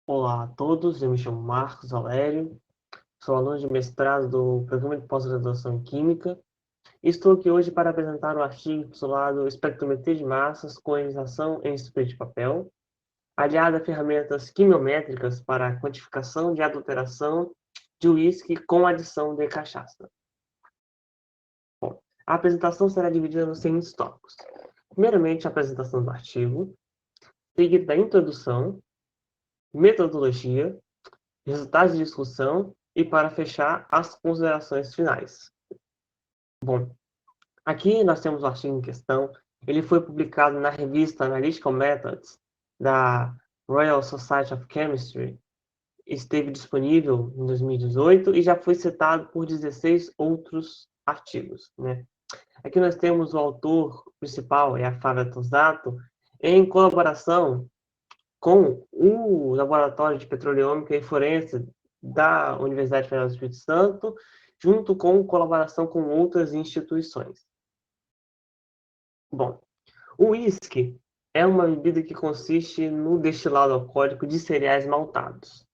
Olá a todos, eu me chamo Marcos Valério, sou aluno de mestrado do Programa de Pós-Graduação em Química e estou aqui hoje para apresentar o artigo intitulado Espectrometria de massas com ionização em spray de papel, aliado a ferramentas quimiométricas para a quantificação de adulteração de uísque com adição de cachaça. Bom, a apresentação será dividida nos seguintes tópicos. Primeiramente, a apresentação do artigo, seguida da introdução, metodologia, resultados de discussão e, para fechar, as considerações finais. Bom, aqui nós temos o artigo em questão. Ele foi publicado na revista Analytical Methods da Royal Society of Chemistry. Esteve disponível em 2018 e já foi citado por 16 outros artigos, né? Aqui nós temos o autor principal, é a Flávia Tosato, em colaboração com o Laboratório de Petroleômica e Forense da Universidade Federal do Espírito Santo, junto com colaboração com outras instituições. Bom, o uísque é uma bebida que consiste no destilado alcoólico de cereais maltados.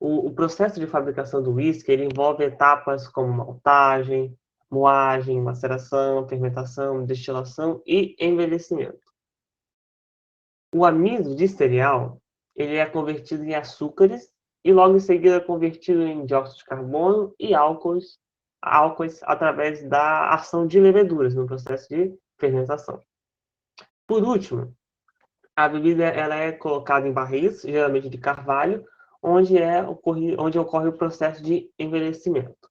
O processo de fabricação do uísque envolve etapas como maltagem, moagem, maceração, fermentação, destilação e envelhecimento. O amido de cereal ele é convertido em açúcares e logo em seguida é convertido em dióxido de carbono e álcoois através da ação de leveduras no processo de fermentação. Por último, a bebida ela é colocada em barris, geralmente de carvalho, onde ocorre o processo de envelhecimento.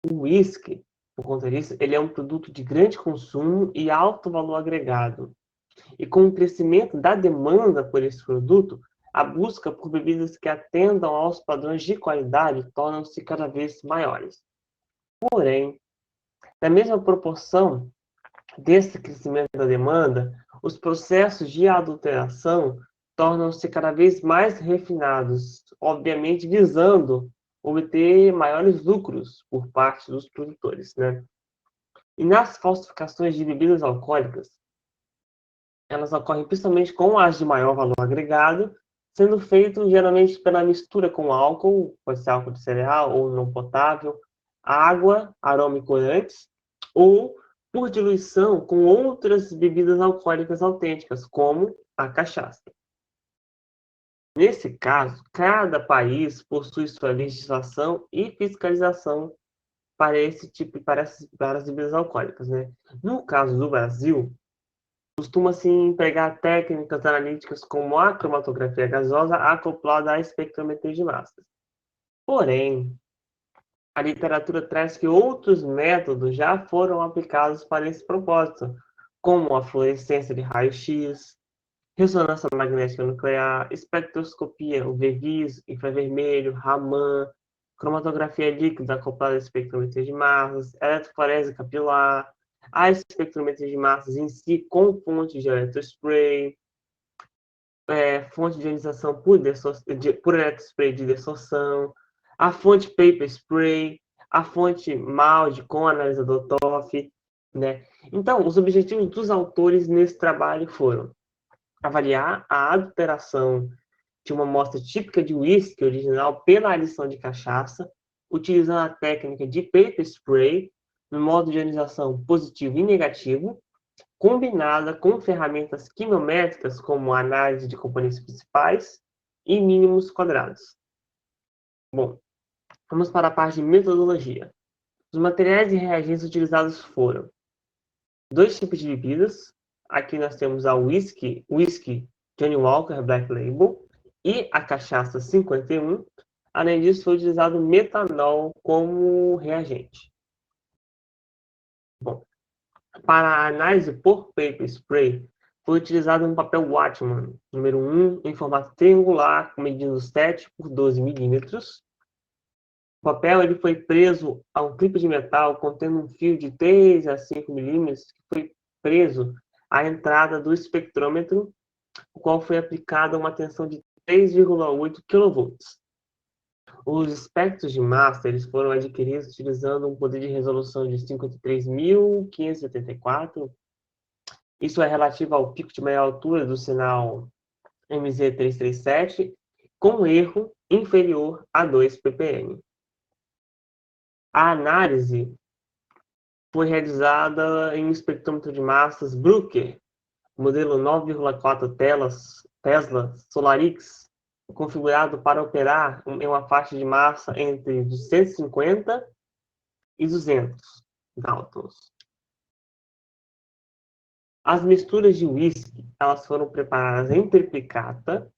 O whisky, por conta disso, ele é um produto de grande consumo e alto valor agregado. E com o crescimento da demanda por esse produto, a busca por bebidas que atendam aos padrões de qualidade tornam-se cada vez maiores. Porém, na mesma proporção desse crescimento da demanda, os processos de adulteração tornam-se cada vez mais refinados, obviamente visando obter maiores lucros por parte dos produtores, né? E nas falsificações de bebidas alcoólicas, elas ocorrem principalmente com as de maior valor agregado, sendo feito geralmente pela mistura com álcool, pode ser álcool de cereal ou não potável, água, aroma e corantes, ou por diluição com outras bebidas alcoólicas autênticas, como a cachaça. Nesse caso, cada país possui sua legislação e fiscalização para esse tipo, para as bebidas alcoólicas, né? No caso do Brasil, costuma-se empregar técnicas analíticas como a cromatografia gasosa acoplada à espectrometria de massas. Porém, a literatura traz que outros métodos já foram aplicados para esse propósito, como a fluorescência de raio-x, ressonância magnética nuclear, espectroscopia UV-vis, infravermelho, Raman, cromatografia líquida acoplada à espectrometria de massas, eletroforese capilar, a espectrometria de massas em si com fonte de eletrospray, fonte de ionização por eletrospray de dessorção, a fonte paper spray, a fonte MALD com analisador TOF, né? Então, os objetivos dos autores nesse trabalho foram avaliar a adulteração de uma amostra típica de uísque original pela adição de cachaça, utilizando a técnica de paper spray, no modo de ionização positivo e negativo, combinada com ferramentas quimiométricas como a análise de componentes principais e mínimos quadrados. Bom, vamos para a parte de metodologia. Os materiais e reagentes utilizados foram dois tipos de bebidas. Aqui nós temos a whisky Johnnie Walker Black Label e a cachaça 51. Além disso, foi utilizado metanol como reagente. Bom, para a análise por paper spray, foi utilizado um papel Wachmann, número 1, em formato triangular, medindo 7 por 12 milímetros. O papel ele foi preso a um clipe de metal contendo um fio de 3 a 5 milímetros, que foi preso à entrada do espectrômetro, o qual foi aplicada uma tensão de 3,8 kV. Os espectros de massa eles foram adquiridos utilizando um poder de resolução de 53.574. Isso é relativo ao pico de maior altura do sinal MZ337 com erro inferior a 2 ppm. A análise foi realizada em um espectrômetro de massas Bruker, modelo 9,4 Tesla Solarix, configurado para operar em uma faixa de massa entre 150 e 200 Daltons. As misturas de whisky, elas foram preparadas em triplicata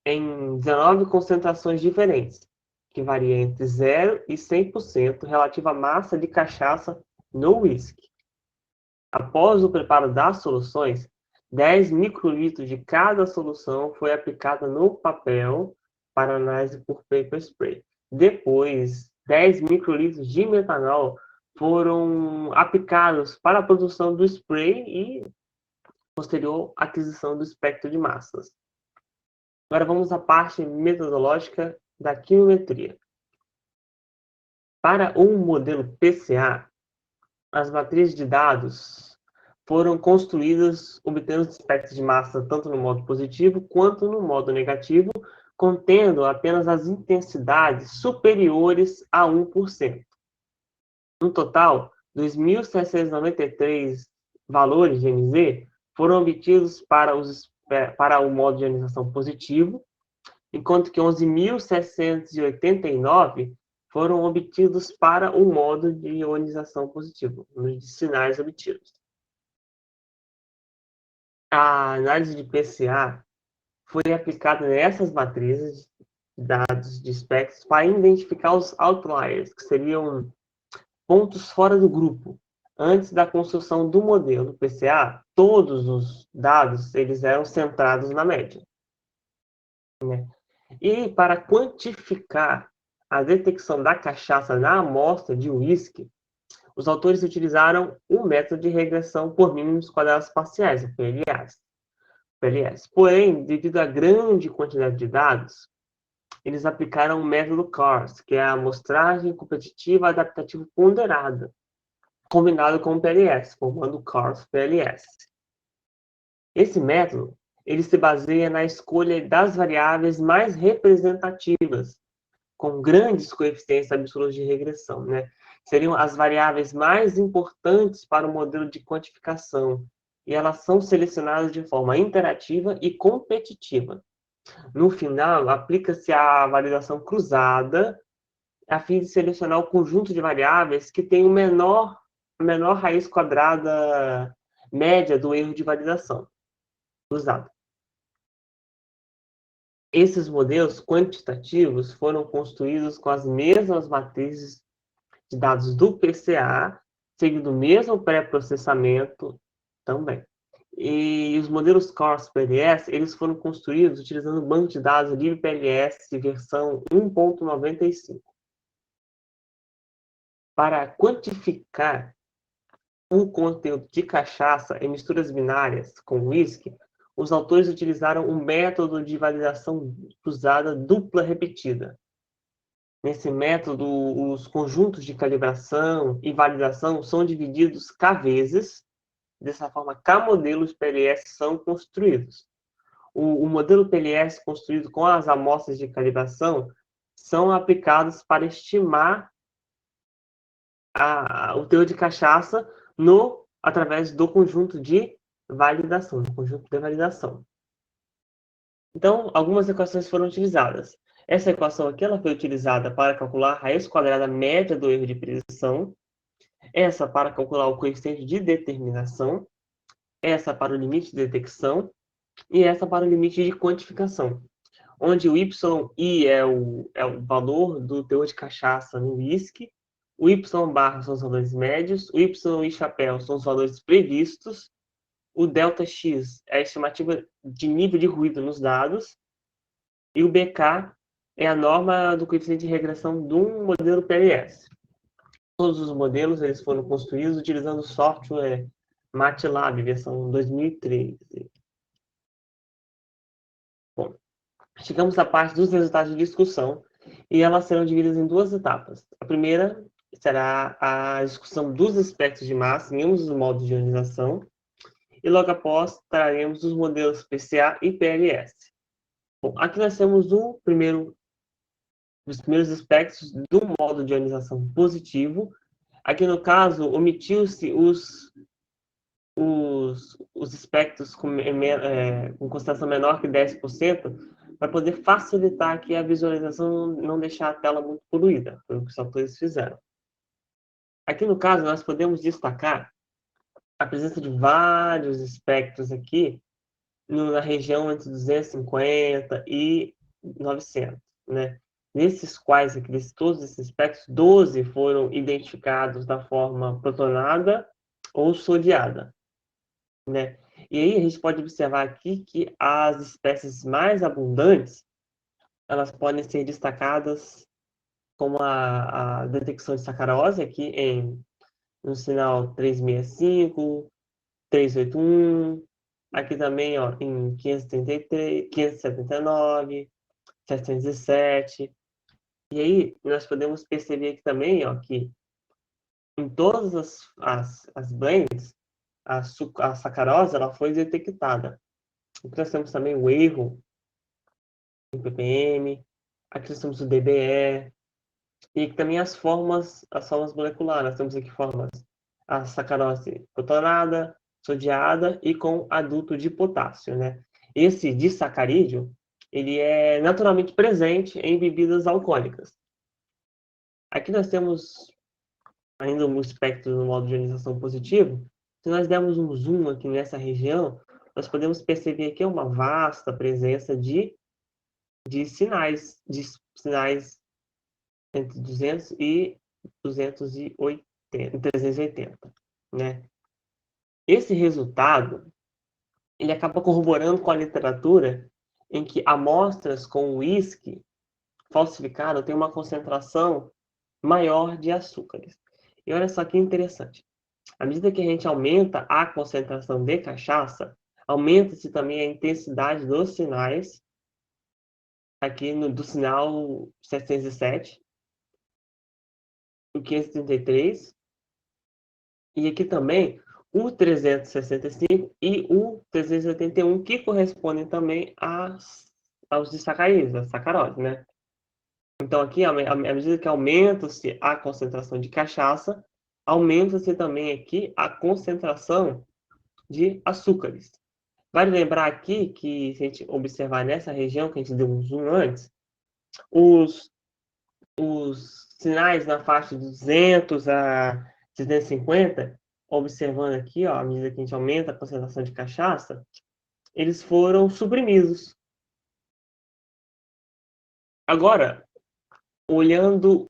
em 19 concentrações diferentes, que varia entre 0 e 100% relativa à massa de cachaça no whisky. Após o preparo das soluções, 10 microlitros de cada solução foi aplicada no papel para análise por paper spray. Depois, 10 microlitros de metanol foram aplicados para a produção do spray e posterior aquisição do espectro de massas. Agora vamos à parte metodológica da quimiometria. Para um modelo PCA, as matrizes de dados foram construídas obtendo espectros de massa tanto no modo positivo quanto no modo negativo, contendo apenas as intensidades superiores a 1%. No total, 2.793 valores de MZ foram obtidos para o modo de ionização positivo, enquanto que 11.789 foram obtidos para o modo de ionização positivo, número de sinais obtidos. A análise de PCA foi aplicada nessas matrizes de dados de espectros para identificar os outliers, que seriam pontos fora do grupo. Antes da construção do modelo PCA, todos os dados eles eram centrados na média, né? E para quantificar a detecção da cachaça na amostra de uísque, os autores utilizaram o método de regressão por mínimos quadrados parciais, o PLS. Porém, devido à grande quantidade de dados, eles aplicaram o método CARS, que é a amostragem competitiva adaptativa ponderada, combinado com o PLS, formando o CARS-PLS. Esse método ele se baseia na escolha das variáveis mais representativas, com grandes coeficientes absolutos de regressão, né? Seriam as variáveis mais importantes para o modelo de quantificação, e elas são selecionadas de forma interativa e competitiva. No final, aplica-se a validação cruzada, a fim de selecionar o conjunto de variáveis que tem a menor raiz quadrada média do erro de validação cruzada. Esses modelos quantitativos foram construídos com as mesmas matrizes de dados do PCA, seguindo o mesmo pré-processamento também. E os modelos CORS-PLS, eles foram construídos utilizando o banco de dados LibPLS versão 1.95. Para quantificar o conteúdo de cachaça em misturas binárias com uísque, os autores utilizaram um método de validação cruzada dupla repetida. Nesse método, os conjuntos de calibração e validação são divididos K vezes. Dessa forma, K modelos PLS são construídos. O modelo PLS construído com as amostras de calibração são aplicados para estimar o teor de cachaça através do conjunto de validação, do conjunto de validação. Então, algumas equações foram utilizadas. Essa equação aqui ela foi utilizada para calcular a raiz quadrada média do erro de predição, essa para calcular o coeficiente de determinação, essa para o limite de detecção e essa para o limite de quantificação, onde o YI é o valor do teor de cachaça no whisky, o Y barra são os valores médios, o YI chapéu são os valores previstos, o ΔX é a estimativa de nível de ruído nos dados, e o BK é a norma do coeficiente de regressão de um modelo PLS. Todos os modelos eles foram construídos utilizando o software MATLAB, versão 2013. Bom, chegamos à parte dos resultados de discussão, e elas serão divididas em duas etapas. A primeira será a discussão dos espectros de massa em ambos os modos de ionização, e logo após traremos os modelos PCA e PLS. Bom, aqui nós temos os primeiros aspectos do modo de ionização positivo. Aqui, no caso, omitiu-se os espectros com concentração menor que 10%, para poder facilitar aqui a visualização, não deixar a tela muito poluída, foi o que os autores fizeram. Aqui, no caso, nós podemos destacar a presença de vários espectros aqui na região entre 250 e 900, né? Nesses quais, aqui, todos esses espectros, 12 foram identificados da forma protonada ou sodiada, né? E aí a gente pode observar aqui que as espécies mais abundantes, elas podem ser destacadas como a detecção de sacarose aqui no sinal 365, 381, aqui também, ó, em 533, 579, 707. E aí nós podemos perceber aqui também, ó, que em todas as blends, a sacarose ela foi detectada. Aqui nós temos também o erro em ppm, aqui nós temos o DBE, e aqui também as formas moleculares. Nós temos aqui formas a sacarose protonada, sodiada e com adulto de potássio, né? Esse disacarídeo, ele é naturalmente presente em bebidas alcoólicas. Aqui nós temos ainda um espectro no modo de ionização positivo. Se nós dermos um zoom aqui nessa região, nós podemos perceber aqui uma vasta presença de sinais entre 200 e 380, né? Esse resultado, ele acaba corroborando com a literatura em que amostras com uísque falsificado têm uma concentração maior de açúcares. E olha só que interessante. À medida que a gente aumenta a concentração de cachaça, aumenta-se também a intensidade dos sinais, aqui do sinal 707, o 533, e aqui também o 365 e o 381, que correspondem também aos disacarídeos, a sacarose, né? Então, aqui, à medida que aumenta-se a concentração de cachaça, aumenta-se também aqui a concentração de açúcares. Vale lembrar aqui que, se a gente observar nessa região, que a gente deu um zoom antes, os sinais na faixa de 200 a 250, observando aqui, ó, à medida que a gente aumenta a concentração de cachaça, eles foram suprimidos. Agora, olhando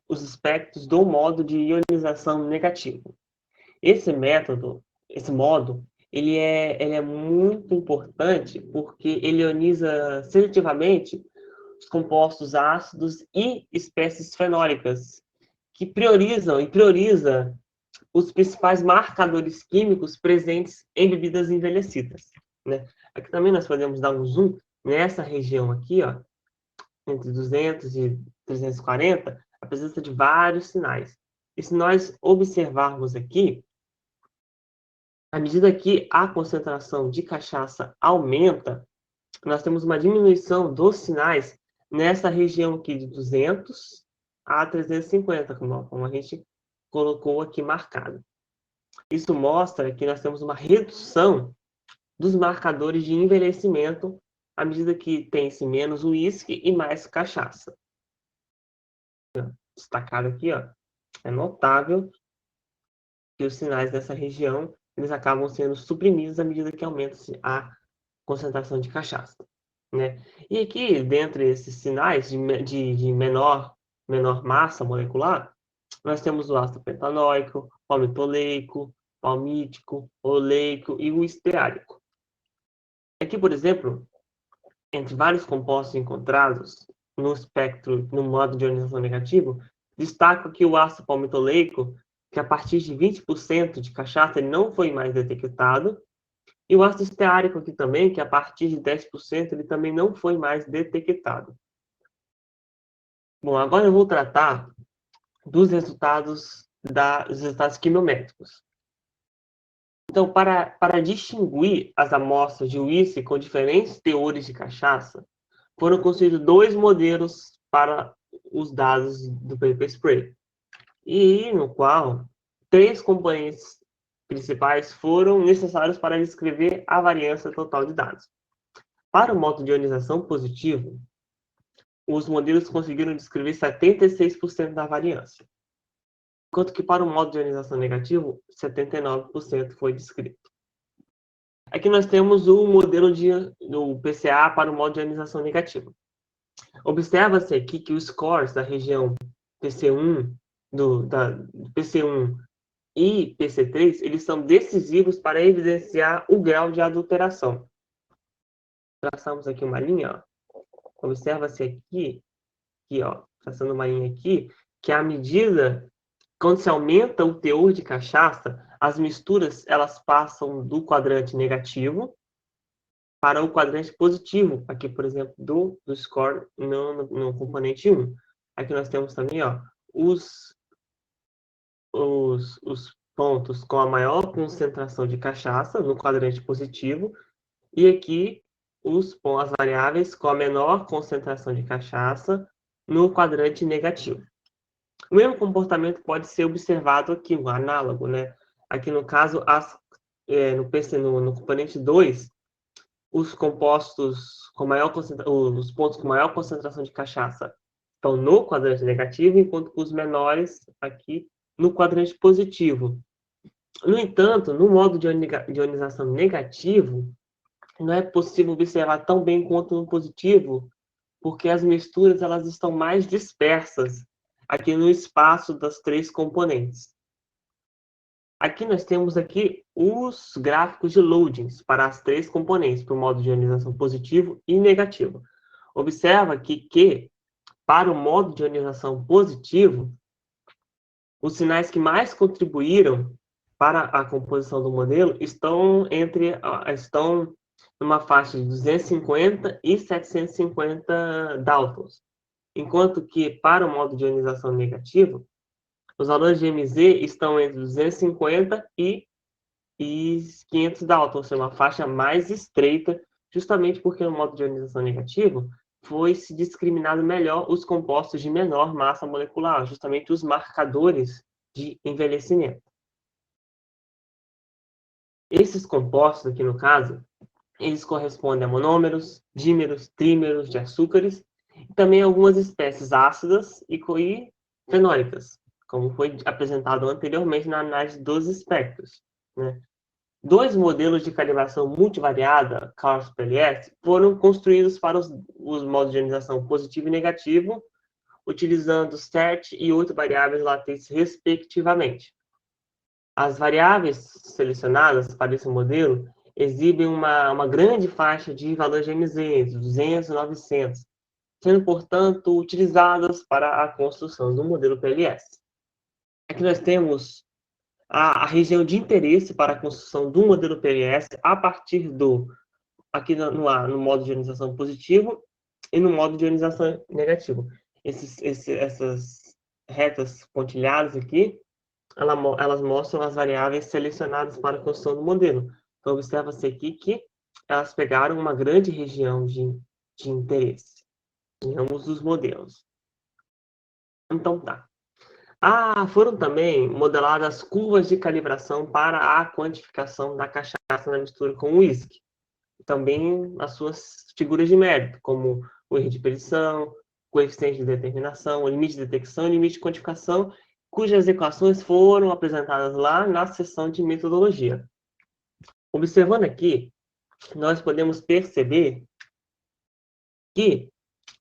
os espectros do modo de ionização negativo. Esse modo, ele é muito importante porque ele ioniza seletivamente os compostos ácidos e espécies fenólicas, que prioriza os principais marcadores químicos presentes em bebidas envelhecidas, né? Aqui também nós podemos dar um zoom nessa região aqui, ó, entre 200 e 340, a presença de vários sinais. E se nós observarmos aqui, à medida que a concentração de cachaça aumenta, nós temos uma diminuição dos sinais nessa região aqui de 200 a 350, como a gente colocou aqui marcado. Isso mostra que nós temos uma redução dos marcadores de envelhecimento à medida que tem-se menos uísque e mais cachaça. Destacado aqui, ó, é notável que os sinais dessa região eles acabam sendo suprimidos à medida que aumenta-se a concentração de cachaça, né? E aqui, dentre esses sinais de menor massa molecular, nós temos o ácido pentanóico, palmitoleico, palmítico, oleico e o esteárico. Aqui, por exemplo, entre vários compostos encontrados no espectro, no modo de ionização negativo, destaco aqui o ácido palmitoleico, que a partir de 20% de cachaça ele não foi mais detectado, e o ácido esteárico aqui também, que a partir de 10% ele também não foi mais detectado. Bom, agora eu vou tratar dos resultados quimiométricos. Então, para distinguir as amostras de uísque com diferentes teores de cachaça, foram construídos dois modelos para os dados do Paper Spray, e no qual três componentes principais foram necessários para descrever a variância total de dados. Para o modo de ionização positivo, os modelos conseguiram descrever 76% da variância, enquanto que para o modo de ionização negativo, 79% foi descrito. Aqui nós temos o modelo do PCA para o modo de ionização negativa. Observa-se aqui que os scores da região PC1, do PC1 e PC3, eles são decisivos para evidenciar o grau de adulteração. Traçamos aqui uma linha, ó. Observa-se aqui, ó, traçando uma linha aqui, que à medida, quando se aumenta o teor de cachaça, as misturas elas passam do quadrante negativo para o quadrante positivo, aqui, por exemplo, do score no componente 1. Aqui nós temos também, ó, os pontos com a maior concentração de cachaça no quadrante positivo, e aqui as variáveis com a menor concentração de cachaça no quadrante negativo. O mesmo comportamento pode ser observado aqui, um análogo, né? Aqui no caso, no componente 2, os compostos com maior os pontos com maior concentração de cachaça estão no quadrante negativo, enquanto que os menores aqui no quadrante positivo. No entanto, no modo de ionização negativo, não é possível observar tão bem quanto no positivo, porque as misturas elas estão mais dispersas aqui no espaço das três componentes. Aqui nós temos aqui os gráficos de loadings para as três componentes, para o modo de ionização positivo e negativo. Observa aqui que, para o modo de ionização positivo, os sinais que mais contribuíram para a composição do modelo estão numa faixa de 250 e 750 Daltons, enquanto que para o modo de ionização negativo, os valores de MZ estão entre 250 e 500 Daltons, ou seja, uma faixa mais estreita, justamente porque no modo de ionização negativo foi-se discriminado melhor os compostos de menor massa molecular, justamente os marcadores de envelhecimento. Esses compostos aqui no caso, eles correspondem a monômeros, dímeros, trímeros de açúcares, e também algumas espécies ácidas e fenólicas, como foi apresentado anteriormente na análise dos espectros, né? Dois modelos de calibração multivariada, CARS-PLS, foram construídos para os modos de ionização positivo e negativo, utilizando 7 e 8 variáveis latentes, respectivamente. As variáveis selecionadas para esse modelo exibem uma grande faixa de valores de MZ, entre 200 e 900, sendo, portanto, utilizadas para a construção do modelo PLS. Aqui nós temos a região de interesse para a construção do modelo PLS a partir aqui no modo de ionização positivo e no modo de ionização negativo. Essas retas pontilhadas aqui, elas mostram as variáveis selecionadas para a construção do modelo. Então, observa-se aqui que elas pegaram uma grande região de interesse em ambos os modelos. Então, tá. Foram também modeladas curvas de calibração para a quantificação da cachaça na mistura com o uísque. Também as suas figuras de mérito, como o erro de predição, coeficiente de determinação, o limite de detecção e limite de quantificação, cujas equações foram apresentadas lá na seção de metodologia. Observando aqui, nós podemos perceber que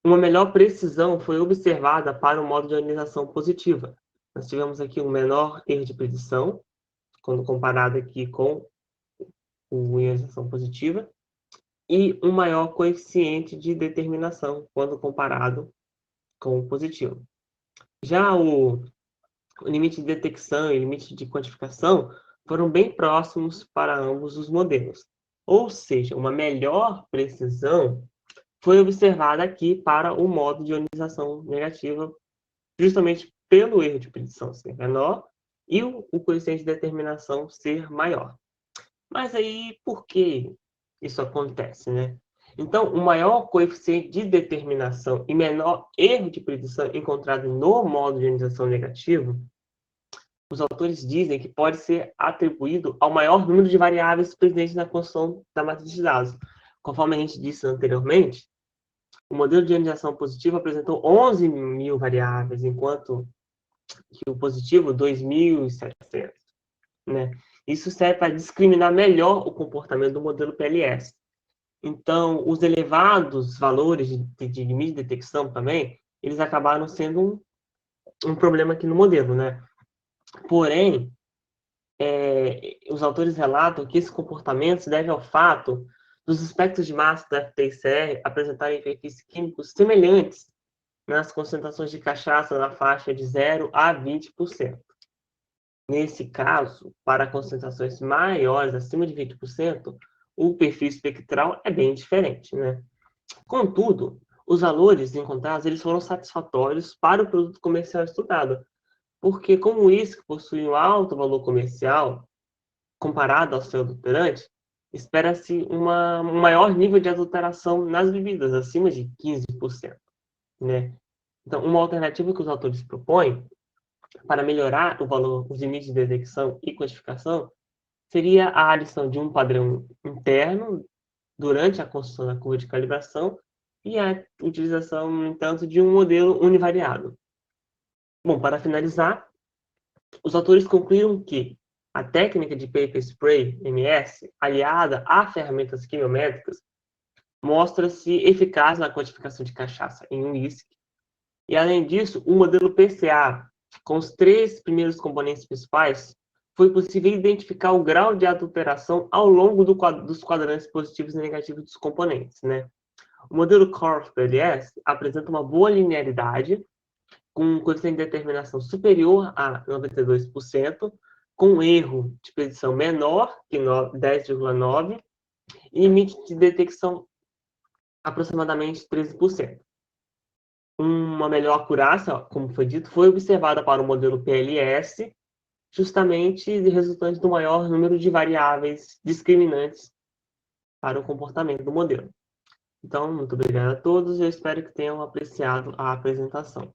uma melhor precisão foi observada para o modo de ionização positiva. Nós tivemos aqui um menor erro de predição, quando comparado aqui com a ionização positiva, e um maior coeficiente de determinação, quando comparado com o positivo. Já o limite de detecção e limite de quantificação foram bem próximos para ambos os modelos. Ou seja, uma melhor precisão foi observada aqui para o modo de ionização negativa, justamente pelo erro de predição ser menor e o coeficiente de determinação ser maior. Mas aí, por que isso acontece, né? Então, o maior coeficiente de determinação e menor erro de predição encontrado no modo de organização negativo, os autores dizem que pode ser atribuído ao maior número de variáveis presentes na construção da matriz de dados. Conforme a gente disse anteriormente, o modelo de organização positivo apresentou 11.000 variáveis, enquanto que o positivo, 2.700. Né? Isso serve para discriminar melhor o comportamento do modelo PLS. Então, os elevados valores de limite de detecção também, eles acabaram sendo um problema aqui no modelo, né? Porém, os autores relatam que esse comportamento se deve ao fato dos espectros de massa da FTIR apresentarem efeitos químicos semelhantes nas concentrações de cachaça na faixa de 0 a 20%. Nesse caso, para concentrações maiores, acima de 20%, o perfil espectral é bem diferente, né? Contudo, os valores encontrados eles foram satisfatórios para o produto comercial estudado, porque como o uísque possui um alto valor comercial, comparado ao seu adulterante, espera-se um maior nível de adulteração nas bebidas, acima de 15%. Né? Então, uma alternativa que os autores propõem para melhorar o valor, os limites de detecção e quantificação, seria a adição de um padrão interno durante a construção da curva de calibração e a utilização, no entanto, de um modelo univariado. Bom, para finalizar, os autores concluíram que a técnica de Paper Spray, MS, aliada a ferramentas quimiométricas, mostra-se eficaz na quantificação de cachaça em uísque. E, além disso, o modelo PCA, com os 3 primeiros componentes principais, foi possível identificar o grau de adulteração ao longo dos quadrantes positivos e negativos dos componentes. Né? O modelo Corf-PLS apresenta uma boa linearidade, com um coeficiente de determinação superior a 92%, com um erro de predição menor que 10,9% e limite de detecção aproximadamente 13%. Uma melhor acurácia, como foi dito, foi observada para o modelo PLS, justamente resultante do maior número de variáveis discriminantes para o comportamento do modelo. Então, muito obrigado a todos e eu espero que tenham apreciado a apresentação.